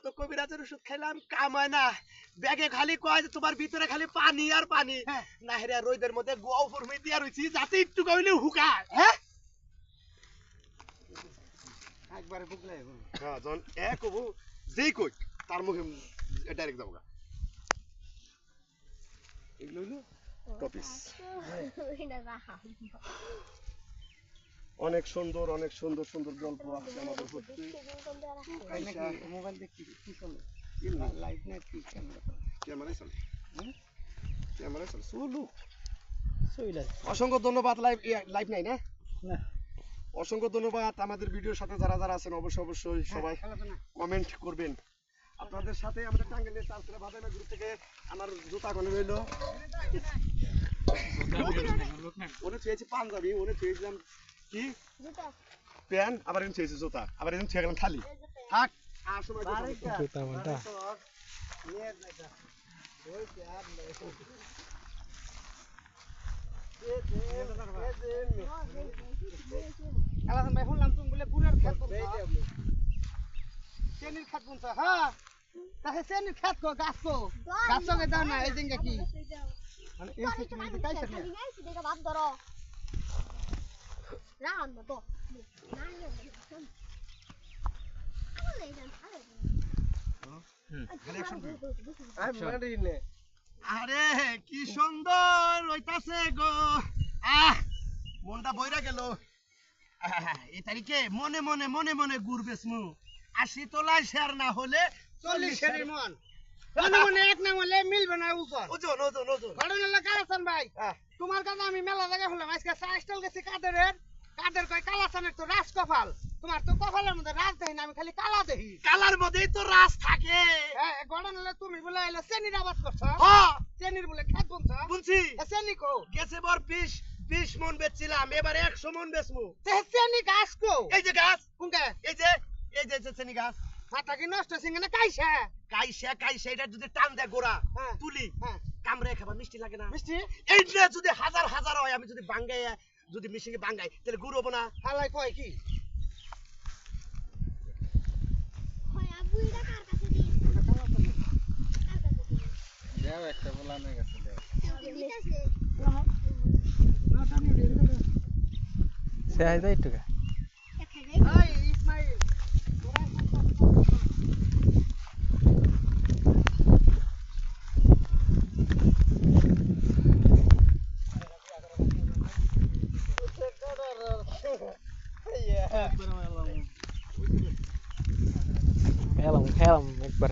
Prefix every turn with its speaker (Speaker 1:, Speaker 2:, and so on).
Speaker 1: কত কবিরাজের ওষুধ খাইলাম কাম হয় না। ব্যাগে খালি কয় যে তোমার ভিতরে খালি পানি আর পানি। না হেরে রোদের মধ্যে গোয়া ফরমে দিয়া রইছি যাতে একটু কইলে হুকায়। হ্যাঁ
Speaker 2: একবারে বুকলাই
Speaker 1: হ্যাঁ জন এক হবো যেই কই তার মুখে ডাইরেক্ট যাবো গা। এগুলো হইলো টপিস। অনেক সুন্দর সুন্দর গল্প আছে আমাদের করতে।
Speaker 2: মোবাইল দেখি কি চলে লাইভ না কি
Speaker 1: ক্যামেরায় চলে ক্যামেরায় চলে চলো অসংখ্য ধন্যবাদ। লাইভ নাই না
Speaker 2: না
Speaker 1: অসংখ্য ধন্যবাদ আমাদের ভিডিওর সাথে যারা যারা আছেন অবশ্যই সবাই কমেন্ট করবেন। আপনাদের সাথে আমাদের টাঙ্গাইলের চালতলা বাদামা গ্রুপ থেকে আমার জুতা কোনে রইলো ওনে চেয়েছি পাঞ্জাবি ওনে চেয়েছিলাম কি প্যান্ট আবার এনে চেয়েছি জুতা আবার এনে চেয়ে গেলাম খালি থাক আর সময়
Speaker 3: জুতা মালটা
Speaker 2: ভাই শুনলাম তুমি বলে গুড়ের খেত চেনির খেত বুনছ হ্যাঁ তাহে চেনির খেত কো গাছ কে দাও না এই জিঙ্গা কি মানে এই সিস্টেম এ কাই সাথে
Speaker 4: দেখা ভাত ধরো রান তো
Speaker 1: আরে কি সুন্দর হইতাছে গো আহ মনটা বইরা গেল। এই তারিখে মনে মনে ঘুরবেস মু 80 তোলায় শেয়ার না হলে
Speaker 2: 40 এর মন মনে এক না হলে মিলবে না উপর
Speaker 1: ওজন
Speaker 2: ঘটনা হলো কালাসান ভাই তোমার কাছে আমি মেলা জায়গা হলাম আজকে সাইস্টাল গেছি কাদের কয় কালাসানের তো রাজ কপাল তোমার তো কপালের মধ্যে রাজ দেখি না আমি খালি কালা দেখি
Speaker 1: কালার মধ্যেই তো রাস থাকে।
Speaker 2: হ্যাঁ ঘটনা হলো তুমি বলে এলো চেনির আবাদ করছো
Speaker 1: হ্যাঁ
Speaker 2: চেনির বলে খেত বুনছো
Speaker 1: বুনছি
Speaker 2: চেনি কো
Speaker 1: গেছে বর 20 মন বেচছিলাম এবারে 100 মন বেচমু।
Speaker 2: চেনি গাছ কো
Speaker 1: এই যে গাছ
Speaker 2: কোনটা
Speaker 1: এই যে চেনি গাছ
Speaker 2: মাথা কি নষ্ট সিং না কাইছা
Speaker 1: কাইসা এটা যদি টান দেয় গোড়া
Speaker 2: হ্যাঁ
Speaker 1: তুলি
Speaker 2: হ্যাঁ
Speaker 1: কামড়ে খাবার মিষ্টি লাগে না
Speaker 2: মিষ্টি
Speaker 1: এইটা যদি হাজার হয় আমি যদি বাঙ্গাই যদি মিশিয়ে বাঙ্গাই তাহলে গুড় হবো না।
Speaker 2: হালাই কয় কি
Speaker 4: হয় আবু এটা কার কাছে দিই
Speaker 3: দেও একটা বলানো গেছে দেও
Speaker 4: দিতেছে
Speaker 2: না টানি
Speaker 3: সে আই যাই টুকা
Speaker 4: দেখা যায়
Speaker 2: এই ইসমাইল
Speaker 3: খেলাম একবার